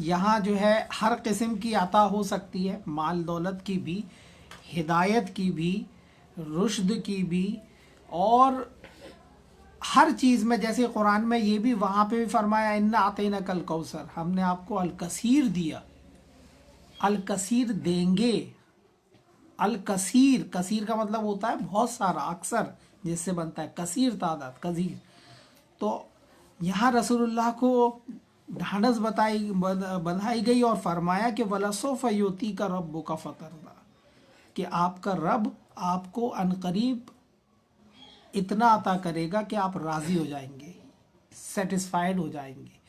یہاں جو ہے ہر قسم کی عطا ہو سکتی ہے، مال دولت کی بھی، ہدایت کی بھی، رشد کی بھی، اور ہر چیز میں، جیسے قرآن میں یہ بھی وہاں پہ بھی فرمایا انا اعطیناک الکوثر، ہم نے آپ کو الکثیر دیا، الکثیر دیں گے، الکثیر، کثیر کا مطلب ہوتا ہے بہت سارا، اکثر جس سے بنتا ہے کثیر، تعداد، کثیر۔ تو یہاں رسول اللہ کو ڈھانڈس بندھائی گئی اور فرمایا کہ وَلَسَوْفَ يُؤْتِيكَ رَبُّكَ فَتَرْضَىٰ، کہ آپ کا رب آپ کو عنقریب اتنا عطا کرے گا کہ آپ راضی ہو جائیں گے، سیٹسفائیڈ ہو جائیں گے۔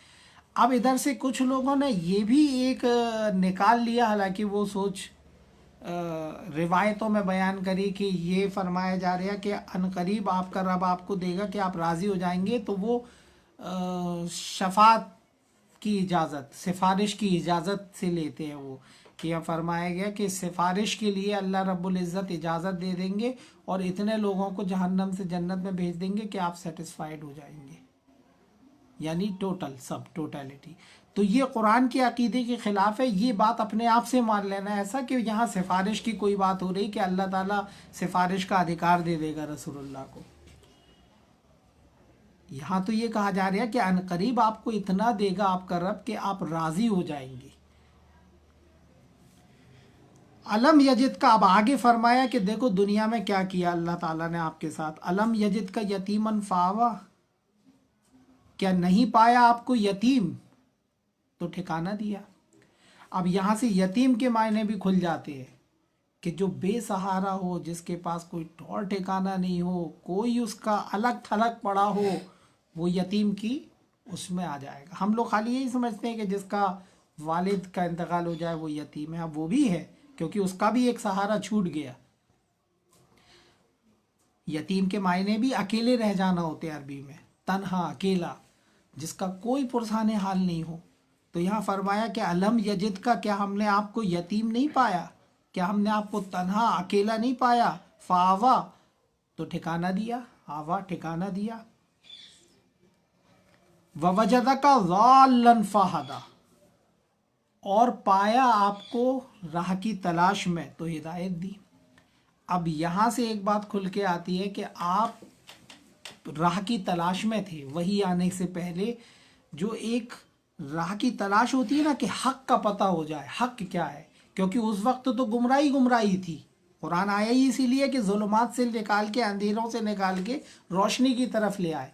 اب ادھر سے کچھ لوگوں نے یہ بھی ایک نکال لیا، حالانکہ وہ سوچ روایتوں میں بیان کری کہ یہ فرمایا جا رہا ہے کہ عنقریب آپ کا رب آپ کو دے گا کہ آپ راضی ہو جائیں گے، تو وہ شفاعت کی اجازت، سفارش کی اجازت سے لیتے ہیں وہ، کہ یہاں فرمایا گیا کہ سفارش کے لیے اللہ رب العزت اجازت دے دیں گے اور اتنے لوگوں کو جہنم سے جنت میں بھیج دیں گے کہ آپ سیٹسفائیڈ ہو جائیں گے، یعنی ٹوٹل، سب ٹوٹیلٹی۔ تو یہ قرآن کے عقیدے کے خلاف ہے، یہ بات اپنے آپ سے مان لینا ایسا کہ یہاں سفارش کی کوئی بات ہو رہی کہ اللہ تعالیٰ سفارش کا ادھیکار دے دے گا رسول اللہ کو۔ یہاں تو یہ کہا جا رہا ہے کہ عنقریب آپ کو اتنا دے گا آپ کا رب کہ آپ راضی ہو جائیں گے۔ علم یجد کا اب آگے فرمایا کہ دیکھو دنیا میں کیا کیا اللہ تعالیٰ نے آپ کے ساتھ، علم یجد کا یتیمن فاوا، کیا نہیں پایا آپ کو یتیم تو ٹھکانہ دیا۔ اب یہاں سے یتیم کے معنی بھی کھل جاتے ہیں کہ جو بے سہارا ہو، جس کے پاس کوئی ٹھور ٹھکانہ نہیں ہو، کوئی اس کا الگ تھلگ پڑا ہو، وہ یتیم کی اس میں آ جائے گا۔ ہم لوگ خالی یہی سمجھتے ہیں کہ جس کا والد کا انتقال ہو جائے وہ یتیم ہے، اب وہ بھی ہے کیونکہ اس کا بھی ایک سہارا چھوٹ گیا۔ یتیم کے معنی بھی اکیلے رہ جانا ہوتے ہیں عربی میں، تنہا، اکیلا، جس کا کوئی پرسان حال نہیں ہو۔ تو یہاں فرمایا کہ علم یجد کا، کیا ہم نے آپ کو یتیم نہیں پایا، کیا ہم نے آپ کو تنہا اکیلا نہیں پایا، فاوا تو ٹھکانہ دیا، آوا ٹھکانہ دیا، ووجدک ضالا فہدا، اور پایا آپ کو راہ کی تلاش میں تو ہدایت دی۔ اب یہاں سے ایک بات کھل کے آتی ہے کہ آپ راہ کی تلاش میں تھے، وہی آنے سے پہلے جو ایک راہ کی تلاش ہوتی ہے نا کہ حق کا پتہ ہو جائے، حق کیا ہے، کیونکہ اس وقت تو گمراہی تھی۔ قرآن آیا ہی اسی لیے کہ ظلمات سے نکال کے، اندھیروں سے نکال کے روشنی کی طرف لے آئے۔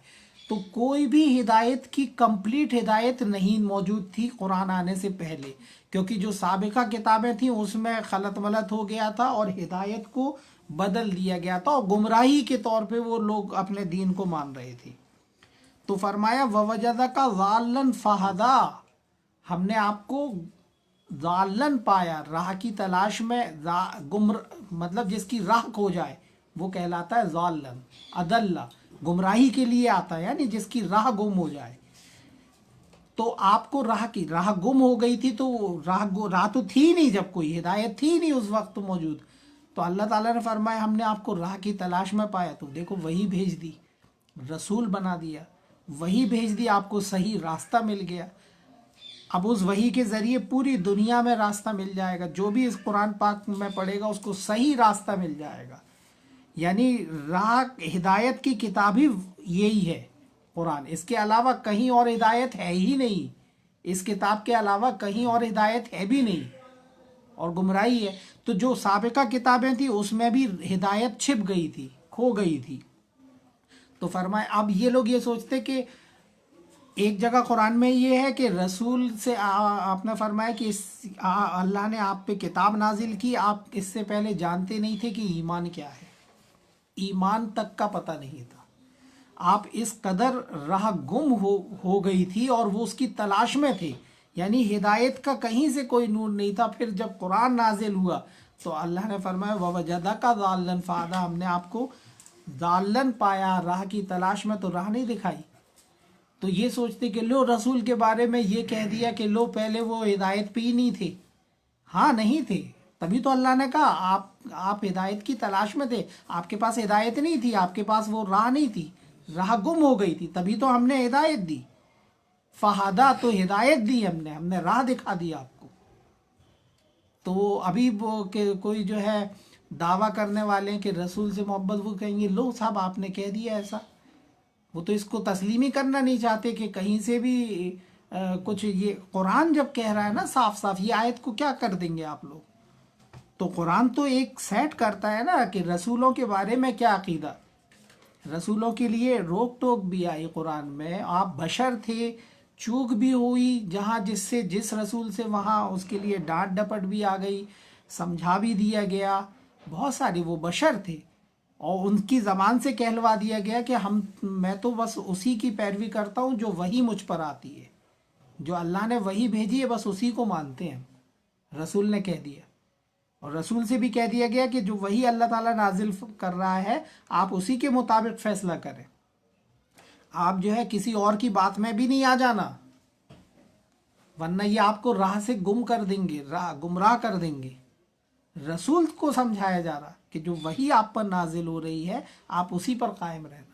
تو کوئی بھی ہدایت کی کمپلیٹ ہدایت نہیں موجود تھی قرآن آنے سے پہلے، کیونکہ جو سابقہ کتابیں تھیں اس میں خلط ملط ہو گیا تھا اور ہدایت کو بدل دیا گیا تھا، اور گمراہی کے طور پہ وہ لوگ اپنے دین کو مان رہے تھے۔ تو فرمایا وَوَجَدَكَ ضَالًّا فَهَدَىٰ، ہم نے آپ کو ضالن پایا، راہ کی تلاش میں، مطلب جس کی راہ کھو جائے وہ کہلاتا ہے ضالن، اضل، گمراہی کے لیے آتا ہے، یعنی جس کی راہ گم ہو جائے۔ تو آپ کو راہ گم ہو گئی تھی، تو راہ تو تھی نہیں، جب کوئی ہدایت تھی نہیں اس وقت موجود، تو اللہ تعالیٰ نے فرمایا ہم نے آپ کو راہ کی تلاش میں پایا، تو دیکھو وہی بھیج دی، رسول بنا دیا، وہی بھیج دی، آپ کو صحیح راستہ مل گیا۔ اب اس وحی کے ذریعے پوری دنیا میں راستہ مل جائے گا، جو بھی اس قرآن پاک میں پڑھے گا اس کو صحیح راستہ مل جائے گا۔ یعنی راہ ہدایت کی کتاب ہی یہی ہے قرآن، اس کے علاوہ کہیں اور ہدایت ہے ہی نہیں، اس کتاب کے علاوہ کہیں اور ہدایت ہے بھی نہیں، اور گمراہی ہے۔ تو جو سابقہ کتابیں تھیں اس میں بھی ہدایت چھپ گئی تھی، کھو گئی تھی۔ تو فرمائے اب یہ لوگ یہ سوچتے کہ ایک جگہ قرآن میں یہ ہے کہ رسول سے آپ نے فرمایا کہ اللہ نے آپ پہ کتاب نازل کی، آپ اس سے پہلے جانتے نہیں تھے کہ ایمان کیا ہے، ایمان تک کا پتہ نہیں تھا، آپ اس قدر راہ گم ہو گئی تھی اور وہ اس کی تلاش میں تھے، یعنی ہدایت کا کہیں سے کوئی نور نہیں تھا۔ پھر جب قرآن نازل ہوا تو اللہ نے فرمایا وَوَجَدَكَ ضَالًّا فَهَدَىٰ، ہم نے آپ کو ضالن پایا، راہ کی تلاش میں تو راہ نہیں دکھائی۔ تو یہ سوچتے کہ لو رسول کے بارے میں یہ کہہ دیا کہ لو پہلے وہ ہدایت پہ ہی نہیں تھے، ہاں نہیں تھے، تبھی تو اللہ نے کہا آپ ہدایت کی تلاش میں تھے، آپ کے پاس ہدایت نہیں تھی، آپ کے پاس وہ راہ نہیں تھی، راہ گم ہو گئی تھی، تبھی تو ہم نے ہدایت دی۔ فہدا تو ہدایت دی ہم نے راہ دکھا دی آپ کو. تو ابھی وہ کہ کوئی جو ہے دعویٰ کرنے والے ہیں کہ رسول سے محبت، وہ کہیں گے لو صاحب آپ نے کہہ دیا ایسا. وہ تو اس کو تسلیم ہی کرنا نہیں چاہتے کہ کہیں سے بھی کچھ. یہ قرآن جب کہہ رہا ہے نا صاف صاف، یہ آیت کو کیا کر دیں گے آپ لوگ؟ تو قرآن تو ایک سیٹ کرتا ہے نا کہ رسولوں کے بارے میں کیا عقیدہ. رسولوں کے لیے روک ٹوک بھی آئی قرآن میں. آپ بشر تھے، چوک بھی ہوئی جہاں جس رسول سے وہاں اس کے لیے ڈانٹ ڈپٹ بھی آ گئی، سمجھا بھی دیا گیا. بہت ساری وہ بشر تھے اور ان کی زبان سے کہلوا دیا گیا کہ میں تو بس اسی کی پیروی کرتا ہوں جو وہی مجھ پر آتی ہے، جو اللہ نے وہی بھیجی ہے بس اسی کو مانتے ہیں. رسول نے کہہ دیا، اور رسول سے بھی کہہ دیا گیا کہ جو وہی اللہ تعالیٰ نازل کر رہا ہے آپ اسی کے مطابق فیصلہ کریں. آپ جو ہے کسی اور کی بات میں بھی نہیں آ جانا، ورنہ یہ آپ کو راہ سے گم کر دیں گے، گمراہ کر دیں گے. رسول کو سمجھایا جا رہا کہ جو وہی آپ پر نازل ہو رہی ہے آپ اسی پر قائم رہنا.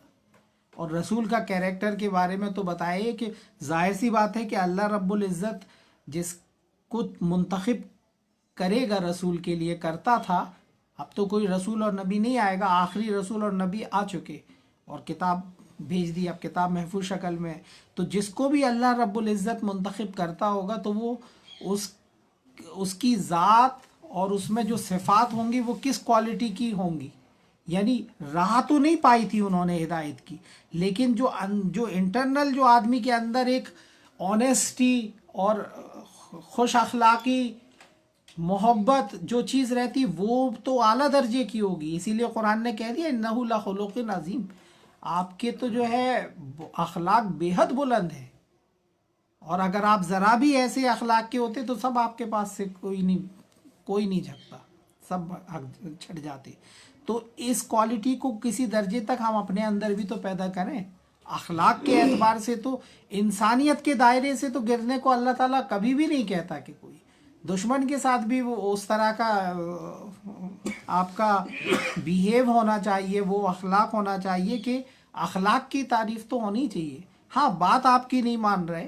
اور رسول کا کیریکٹر کے بارے میں تو بتائے کہ ظاہر سی بات ہے کہ اللہ رب العزت جس کو منتخب کرے گا رسول کے لیے کرتا تھا. اب تو کوئی رسول اور نبی نہیں آئے گا، آخری رسول اور نبی آ چکے اور کتاب بھیج دی، اب کتاب محفوظ شکل میں. تو جس کو بھی اللہ رب العزت منتخب کرتا ہوگا تو وہ اس کی ذات اور اس میں جو صفات ہوں گی وہ کس کوالٹی کی ہوں گی. یعنی راہ تو نہیں پائی تھی انہوں نے ہدایت کی، لیکن جو انٹرنل جو آدمی کے اندر ایک آنیسٹی اور خوش اخلاقی، محبت جو چیز رہتی وہ تو اعلیٰ درجے کی ہوگی. اسی لیے قرآن نے کہہ دیا انہ لخلق عظیم، آپ کے تو جو ہے اخلاق بے حد بلند ہے. اور اگر آپ ذرا بھی ایسے اخلاق کے ہوتے تو سب آپ کے پاس سے کوئی نہیں جھکتا، سب چھٹ جاتے. تو اس کوالٹی کو کسی درجے تک ہم اپنے اندر بھی تو پیدا کریں. اخلاق کے اعتبار سے تو انسانیت کے دائرے سے تو گرنے کو اللہ تعالیٰ کبھی بھی نہیں کہتا کہ کوئی دشمن کے ساتھ بھی وہ اس طرح کا آپ کا بیہیو ہونا چاہیے، وہ اخلاق ہونا چاہیے کہ اخلاق کی تعریف تو ہونی چاہیے. ہاں بات آپ کی نہیں مان رہے،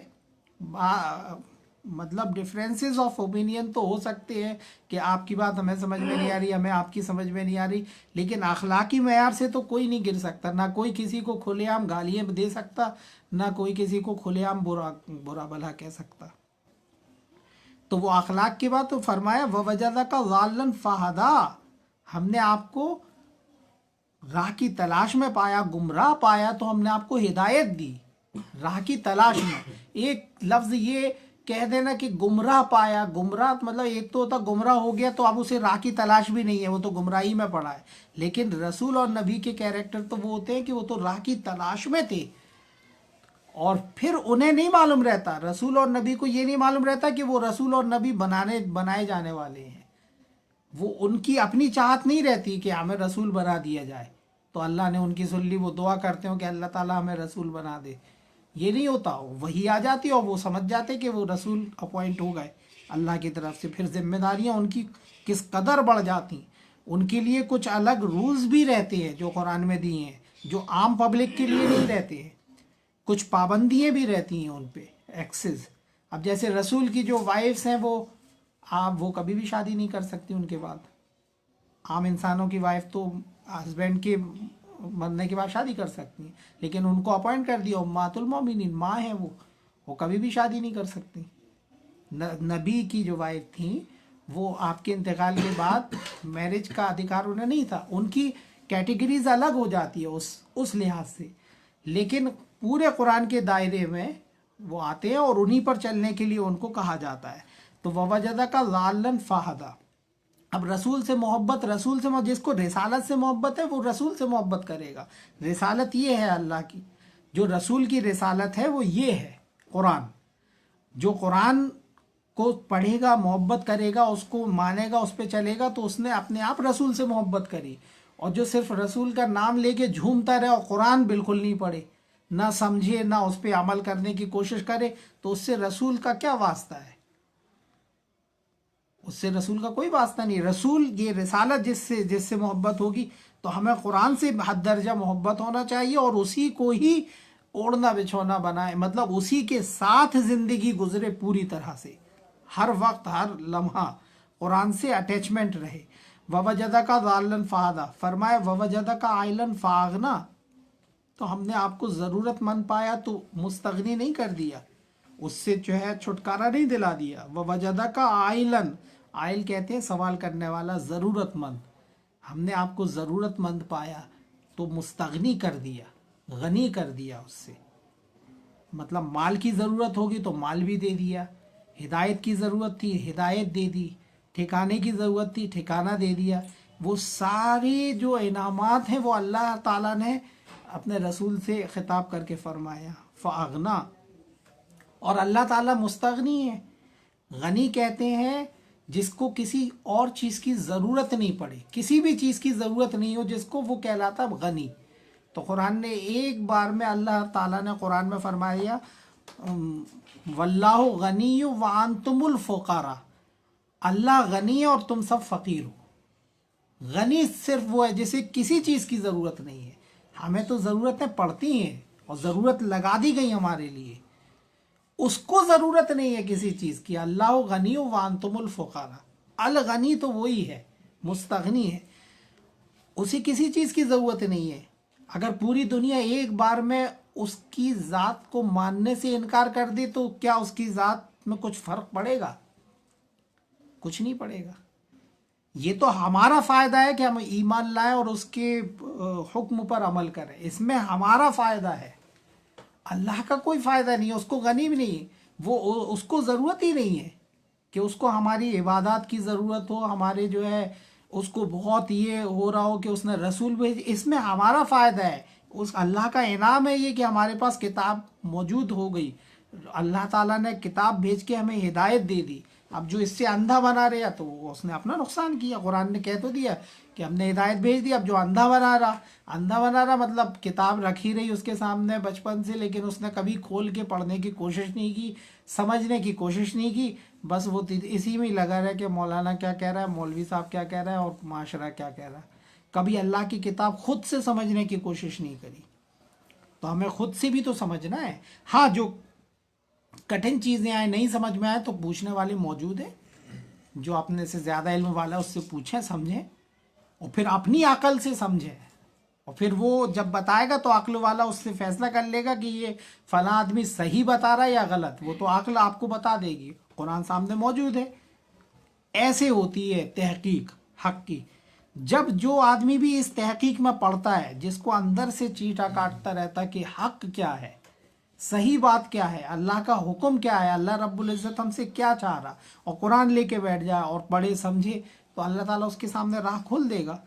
مطلب ڈفرینسز آف اوپینین تو ہو سکتے ہیں کہ آپ کی بات ہمیں سمجھ میں نہیں آ رہی، ہمیں آپ کی سمجھ میں نہیں آ رہی، لیکن اخلاقی معیار سے تو کوئی نہیں گر سکتا. نہ کوئی کسی کو کھلے عام گالیاں دے سکتا، نہ کوئی کسی کو کھلے عام برا بھلا کہہ سکتا. تو وہ اخلاق کی بات تو فرمایا وَوَجَدَكَ ضَالًّا فَهَدَىٰ، ہم نے آپ کو راہ کی تلاش میں پایا، گمراہ پایا تو ہم نے آپ کو ہدایت دی. راہ کی تلاش میں ایک لفظ یہ کہہ دینا کہ گمراہ پایا، گمراہ مطلب ایک تو ہوتا گمراہ ہو گیا تو اب اسے راہ کی تلاش بھی نہیں ہے، وہ تو گمراہی میں پڑا ہے. لیکن رسول اور نبی کے کیریکٹر تو وہ ہوتے ہیں کہ وہ تو راہ کی تلاش میں تھے، اور پھر انہیں نہیں معلوم رہتا، رسول اور نبی کو یہ نہیں معلوم رہتا کہ وہ رسول اور نبی بنائے جانے والے ہیں. وہ ان کی اپنی چاہت نہیں رہتی کہ ہمیں رسول بنا دیا جائے تو اللہ نے ان کی سن لی، وہ دعا کرتے ہوں کہ اللہ تعالیٰ ہمیں رسول بنا دے. یہ نہیں ہوتا، وہی آ جاتی اور وہ سمجھ جاتے کہ وہ رسول اپوائنٹ ہو گئے اللہ کی طرف سے. پھر ذمہ داریاں ان کی کس قدر بڑھ جاتی. ان کے لیے کچھ الگ رولز بھی رہتے ہیں جو قرآن میں دیے ہیں، جو عام پبلک کے لیے نہیں رہتے ہیں. کچھ پابندیاں بھی رہتی ہیں ان پہ، ایکسز. اب جیسے رسول کی جو وائفز ہیں وہ کبھی بھی شادی نہیں کر سکتی ان کے بعد. عام انسانوں کی وائف تو ہسبینڈ کے مرنے کے بعد شادی کر سکتی ہیں، لیکن ان کو اپوائنٹ کر دیا امہات المومنین، ماں ہیں وہ کبھی بھی شادی نہیں کر سکتی. نبی کی جو وائف تھیں وہ آپ کے انتقال کے بعد میرج کا ادھیکار انہیں نہیں تھا. ان کی کیٹیگریز الگ ہو جاتی ہے اس لحاظ سے، لیکن پورے قرآن کے دائرے میں وہ آتے ہیں اور انہی پر چلنے کے لیے ان کو کہا جاتا ہے. تو وَوَجَدَكَ ضَالًّا فَهَدَىٰ. اب رسول سے محبت، جس کو رسالت سے محبت ہے وہ رسول سے محبت کرے گا. رسالت یہ ہے اللہ کی، جو رسول کی رسالت ہے وہ یہ ہے قرآن. جو قرآن کو پڑھے گا، محبت کرے گا، اس کو مانے گا، اس پہ چلے گا تو اس نے اپنے آپ رسول سے محبت کری. اور جو صرف رسول کا نام لے کے جھومتا رہے اور قرآن بالکل نہیں پڑھے، نہ سمجھے، نہ اس پہ عمل کرنے کی کوشش کرے، تو اس سے رسول کا کیا واسطہ ہے؟ اس سے رسول کا کوئی واسطہ نہیں. رسول یہ رسالت جس سے محبت ہوگی تو ہمیں قرآن سے حد درجہ محبت ہونا چاہیے اور اسی کو ہی اوڑھنا بچھونا بنائے، مطلب اسی کے ساتھ زندگی گزرے پوری طرح سے، ہر وقت ہر لمحہ قرآن سے اٹیچمنٹ رہے۔ وَوَجَدَكَ ضَالًّا فَهَدَىٰ، فرمایا وَوَجَدَكَ عَائِلًا فَأَغْنَىٰ، تو ہم نے آپ کو ضرورت مند پایا تو مستغنی نہیں کر دیا، اس سے جو ہے چھٹکارا نہیں دلا دیا۔ وَوَجَدَكَ عَائِلًا، عائل کہتے ہیں سوال کرنے والا، ضرورت مند، ہم نے آپ کو ضرورت مند پایا تو مستغنی کر دیا، غنی کر دیا اس سے، مطلب مال کی ضرورت ہوگی تو مال بھی دے دیا، ہدایت کی ضرورت تھی ہدایت دے دی، ٹھکانے کی ضرورت تھی ٹھکانہ دے دیا۔ وہ سارے جو انعامات ہیں وہ اللہ تعالیٰ نے اپنے رسول سے خطاب کر کے فرمایا فَأَغْنَىٰ، اور اللہ تعالیٰ مستغنی ہے۔ غنی کہتے ہیں جس کو کسی اور چیز کی ضرورت نہیں پڑے، کسی بھی چیز کی ضرورت نہیں ہو جس کو، وہ کہلاتا غنی۔ تو قرآن نے ایک بار میں اللہ تعالیٰ نے قرآن میں فرمایا واللہ غنی وانتم الفقراء، اللہ غنی ہے اور تم سب فقیر ہو۔ غنی صرف وہ ہے جسے کسی چیز کی ضرورت نہیں ہے، ہمیں تو ضرورتیں پڑتی ہیں اور ضرورت لگا دی گئی ہمارے لیے، اس کو ضرورت نہیں ہے کسی چیز کی۔ اللہ غنی وانتم الفقراء، الغنی تو وہی ہے، مستغنی ہے، اسے کسی چیز کی ضرورت نہیں ہے۔ اگر پوری دنیا ایک بار میں اس کی ذات کو ماننے سے انکار کر دے تو کیا اس کی ذات میں کچھ فرق پڑے گا؟ کچھ نہیں پڑے گا۔ یہ تو ہمارا فائدہ ہے کہ ہم ایمان لائیں اور اس کے حکم پر عمل کریں، اس میں ہمارا فائدہ ہے، اللہ کا کوئی فائدہ نہیں ہے، اس کو غنی بھی نہیں، وہ اس کو ضرورت ہی نہیں ہے کہ اس کو ہماری عبادات کی ضرورت ہو، ہمارے جو ہے اس کو بہت یہ ہو رہا ہو کہ اس نے رسول بھیج، اس میں ہمارا فائدہ ہے، اس اللہ کا انعام ہے یہ کہ ہمارے پاس کتاب موجود ہو گئی، اللہ تعالیٰ نے کتاب بھیج کے ہمیں ہدایت دے دی۔ اب جو اس سے اندھا بنا رہا تو اس نے اپنا نقصان کیا، قرآن نے کہہ تو دیا کہ ہم نے ہدایت بھیج دی، اب جو اندھا بنا رہا مطلب کتاب رکھی رہی اس کے سامنے بچپن سے، لیکن اس نے کبھی کھول کے پڑھنے کی کوشش نہیں کی، سمجھنے کی کوشش نہیں کی، بس وہ اسی میں لگا رہا کہ مولانا کیا کہہ رہا ہے، مولوی صاحب کیا کہہ رہا ہے اور معاشرہ کیا کہہ رہا ہے، کبھی اللہ کی کتاب خود سے سمجھنے کی کوشش نہیں کری۔ تو ہمیں خود سے بھی تو سمجھنا ہے، ہاں جو کٹھن چیزیں آئیں نہیں سمجھ میں آئے تو پوچھنے والے موجود ہیں، جو اپنے سے زیادہ علم والا اس سے پوچھیں سمجھیں اور پھر اپنی عقل سے سمجھیں، اور پھر وہ جب بتائے گا تو عقل والا اس سے فیصلہ کر لے گا کہ یہ فلاں آدمی صحیح بتا رہا ہے یا غلط، وہ تو عقل آپ کو بتا دے گی، قرآن سامنے موجود ہے۔ ایسے ہوتی ہے تحقیق حق کی، جب جو آدمی بھی اس تحقیق میں پڑھتا ہے، جس کو اندر سے چیٹا کاٹتا رہتا کہ حق کیا ہے، صحیح بات کیا ہے، اللہ کا حکم کیا ہے، اللہ رب العزت ہم سے کیا چاہ رہا، اور قرآن لے کے بیٹھ جائے اور پڑھے سمجھے تو اللہ تعالیٰ اس کے سامنے راہ کھول دے گا۔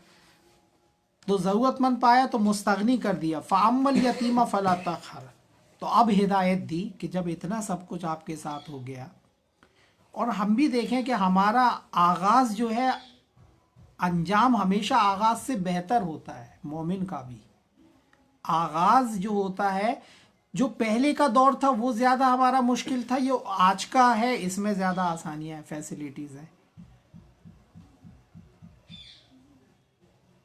تو ضرورت مند پایا تو مستغنی کر دیا۔ فَأَمَّا الْيَتِيمَ فَلَا تَقْهَرْ، تو اب ہدایت دی کہ جب اتنا سب کچھ آپ کے ساتھ ہو گیا، اور ہم بھی دیکھیں کہ ہمارا آغاز جو ہے، انجام ہمیشہ آغاز سے بہتر ہوتا ہے، مومن کا بھی آغاز جو ہوتا ہے، جو پہلے کا دور تھا وہ زیادہ ہمارا مشکل تھا، یہ آج کا ہے اس میں زیادہ آسانیاں ہیں، فیسیلیٹیز ہیں،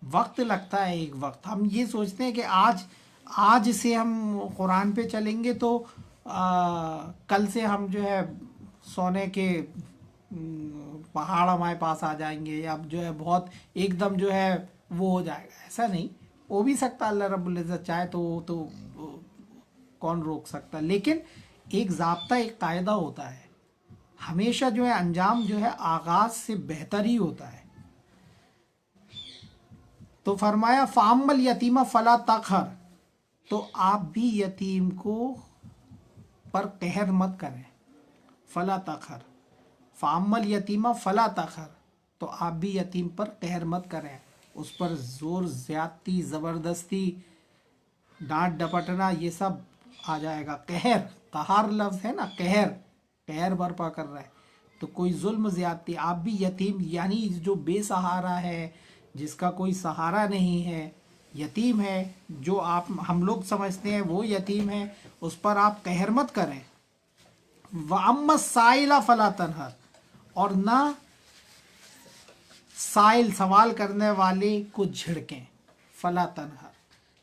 وقت لگتا ہے، ایک وقت ہم یہ سوچتے ہیں کہ آج سے ہم قرآن پہ چلیں گے تو کل سے ہم جو ہے سونے کے پہاڑ ہمارے پاس آ جائیں گے، یا جو ہے بہت ایک دم جو ہے وہ ہو جائے گا، ایسا نہیں ہو بھی سکتا، اللہ رب العزت چاہے تو کون روک سکتا، لیکن ایک ضابطہ ایک قاعدہ ہوتا ہے، ہمیشہ جو ہے انجام جو ہے آغاز سے بہتر ہی ہوتا ہے۔ تو فرمایا فَأَمَّا الْيَتِيمَ فَلَا تَقْهَرْ، تو آپ بھی یتیم کو پر قہر مت کریں، فَلَا تَقْهَرْ، فَأَمَّا الْيَتِيمَ فَلَا تَقْهَرْ، تو آپ بھی یتیم پر قہر مت کریں، اس پر زور زیادتی زبردستی ڈانٹ ڈپٹنا یہ سب آ جائے گا۔ قہر لفظ ہے نا، قہر برپا کر رہا ہے، تو کوئی ظلم زیادتی، آپ بھی یتیم یعنی جو بے سہارا ہے، جس کا کوئی سہارا نہیں ہے، یتیم ہے، جو ہم لوگ سمجھتے ہیں وہ یتیم ہے، اس پر آپ قہر مت کریں۔ وَأَمَّا السَّائِلَ فَلَا تَنْهَرْ، اور نہ سائل سوال کرنے والے کو جھڑکیں، فلا تنہر،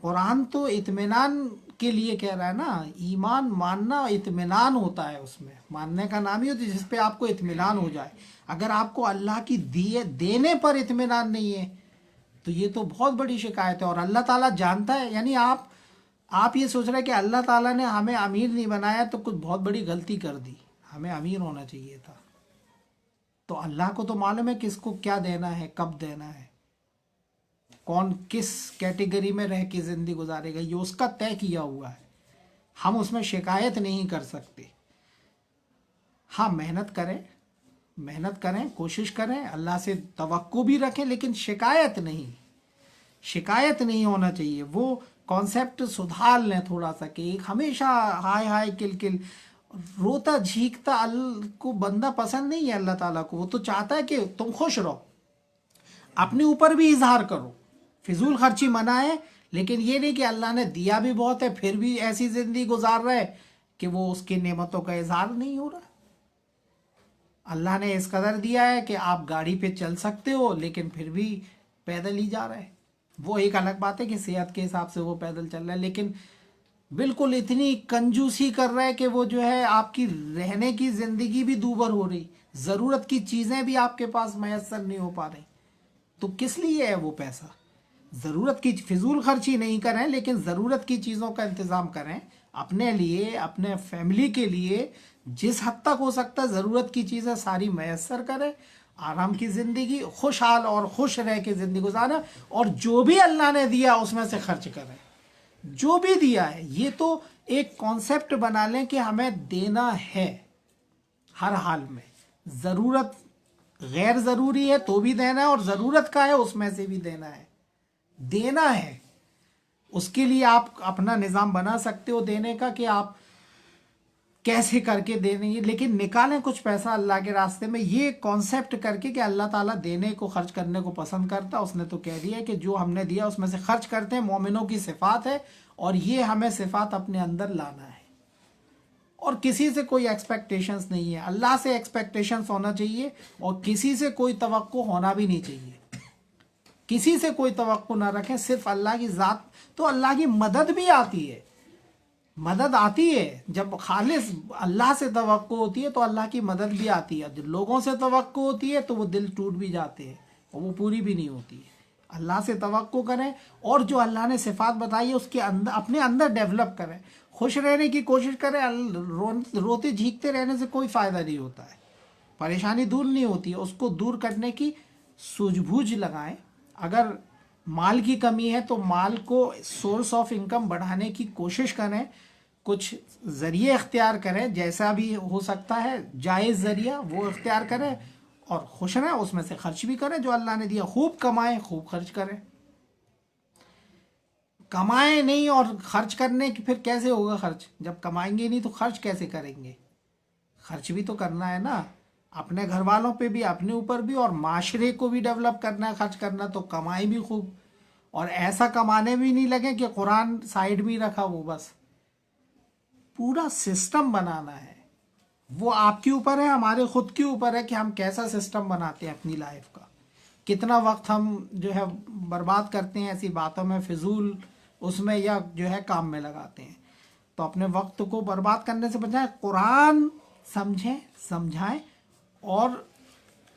قرآن تو اطمینان کے لیے کہہ رہا ہے نا. ایمان ماننا اطمینان ہوتا ہے، اس میں ماننے کا نام ہی ہوتا ہے جس پہ آپ کو اطمینان ہو جائے. اگر آپ کو اللہ کی دینے پر اطمینان نہیں ہے تو یہ تو بہت بڑی شکایت ہے. اور اللہ تعالیٰ جانتا ہے، یعنی آپ یہ سوچ رہے ہیں کہ اللہ تعالیٰ نے ہمیں امیر نہیں بنایا تو کچھ بہت بڑی غلطی کر دی، ہمیں امیر ہونا چاہیے تھا. تو اللہ کو تو معلوم ہے کس کو کیا دینا ہے، کب دینا ہے، کون کس کیٹیگری میں رہ کے زندگی گزارے گا، یہ اس کا طے کیا ہوا ہے. ہم اس میں شکایت نہیں کر سکتے. ہاں محنت کریں، کوشش کریں، اللہ سے توقع بھی رکھیں، لیکن شکایت نہیں ہونا چاہیے. وہ کانسیپٹ سدھار لیں تھوڑا سا کہ ایک ہمیشہ ہائے ہائے کل روتا جھیکتا کو بندہ پسند نہیں ہے اللہ تعالیٰ کو. وہ تو چاہتا ہے کہ تم خوش رہو، اپنے اوپر بھی اظہار کرو، فضول خرچی منع ہے، لیکن یہ نہیں کہ اللہ نے دیا بھی بہت ہے پھر بھی ایسی زندگی گزار رہے کہ وہ اس کی نعمتوں کا اظہار نہیں ہو رہا. اللہ نے اس قدر دیا ہے کہ آپ گاڑی پہ چل سکتے ہو لیکن پھر بھی پیدل ہی جا رہے. وہ ایک الگ بات ہے کہ صحت کے حساب سے وہ پیدل چل رہا ہے، لیکن بالکل اتنی کنجوسی کر رہا ہے کہ وہ جو ہے آپ کی رہنے کی زندگی بھی دوبر ہو رہی، ضرورت کی چیزیں بھی آپ کے پاس میسر نہیں ہو پا رہی. تو کس لیے ہے وہ پیسہ؟ ضرورت کی فضول خرچی نہیں کریں، لیکن ضرورت کی چیزوں کا انتظام کریں اپنے لیے، اپنے فیملی کے لیے. جس حد تک ہو سکتا ہے ضرورت کی چیزیں ساری میسر کریں، آرام کی زندگی، خوشحال اور خوش رہ کے زندگی گزاریں، اور جو بھی اللہ نے دیا اس میں سے خرچ کریں. جو بھی دیا ہے یہ تو ایک کانسیپٹ بنا لیں کہ ہمیں دینا ہے ہر حال میں. ضرورت غیر ضروری ہے تو بھی دینا ہے، اور ضرورت کا ہے اس میں سے بھی دینا ہے. اس کے لیے آپ اپنا نظام بنا سکتے ہو دینے کا کہ آپ کیسے کر کے دینے، لیکن نکالیں کچھ پیسہ اللہ کے راستے میں، یہ کانسیپٹ کر کے کہ اللہ تعالیٰ دینے کو، خرچ کرنے کو پسند کرتا. اس نے تو کہہ دیا ہے کہ جو ہم نے دیا اس میں سے خرچ کرتے ہیں، مومنوں کی صفات ہے، اور یہ ہمیں صفات اپنے اندر لانا ہے. اور کسی سے کوئی ایکسپیکٹیشنز نہیں ہے، اللہ سے ایکسپیکٹیشنز ہونا چاہیے، اور کسی سے کوئی توقع ہونا بھی نہیں چاہیے. کسی سے کوئی توقع نہ رکھیں، صرف اللہ کی ذات. تو اللہ کی مدد بھی آتی ہے، مدد آتی ہے جب خالص اللہ سے توقع ہوتی ہے، تو اللہ کی مدد بھی آتی ہے. جب لوگوں سے توقع ہوتی ہے تو وہ دل ٹوٹ بھی جاتے ہیں اور وہ پوری بھی نہیں ہوتی ہے. اللہ سے توقع کریں، اور جو اللہ نے صفات بتائی ہے اس کے اندر اپنے اندر ڈیولپ کریں. خوش رہنے کی کوشش کریں. روتے جھیکتے رہنے سے کوئی فائدہ نہیں ہوتا ہے، پریشانی دور نہیں ہوتی ہے. اس کو دور کرنے کی سوجھ بوجھ لگائیں. اگر مال کی کمی ہے تو مال کو سورس آف انکم بڑھانے کی کوشش کریں، کچھ ذریعے اختیار کریں، جیسا بھی ہو سکتا ہے جائز ذریعہ وہ اختیار کریں، اور خوش رہیں، اس میں سے خرچ بھی کریں جو اللہ نے دیا. خوب کمائیں، خوب خرچ کریں. کمائیں نہیں اور خرچ کرنے کی، پھر کیسے ہوگا خرچ؟ جب کمائیں گے نہیں تو خرچ کیسے کریں گے؟ خرچ بھی تو کرنا ہے نا، اپنے گھر والوں پہ بھی، اپنے اوپر بھی، اور معاشرے کو بھی ڈیولپ کرنا ہے. خرچ کرنا تو کمائیں بھی خوب، اور ایسا کمانے بھی نہیں لگے کہ قرآن سائیڈ میں رکھا، وہ بس پورا سسٹم بنانا ہے. وہ آپ کے اوپر ہے، ہمارے خود کے اوپر ہے کہ ہم کیسا سسٹم بناتے ہیں اپنی لائف کا. کتنا وقت ہم جو ہے برباد کرتے ہیں ایسی باتوں میں، فضول اس میں، یا جو ہے کام میں لگاتے ہیں. تو اپنے وقت کو برباد کرنے سے بچائیں، قرآن سمجھیں، سمجھائیں، اور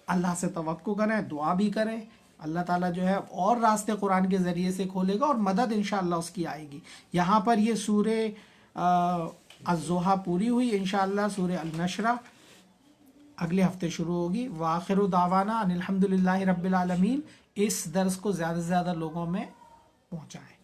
اللہ سے توقع کریں، دعا بھی کریں. اللہ تعالیٰ جو ہے اور راستے قرآن کے ذریعے سے کھولے گا، اور مدد انشاءاللہ اس کی آئے گی. یہاں پر یہ سورہ الضحیٰ پوری ہوئی. انشاءاللہ سورہ النشر اگلے ہفتے شروع ہوگی. وآخر دعوانا ان الحمد للہ رب العالمین. اس درس کو زیادہ سے زیادہ لوگوں میں پہنچائیں.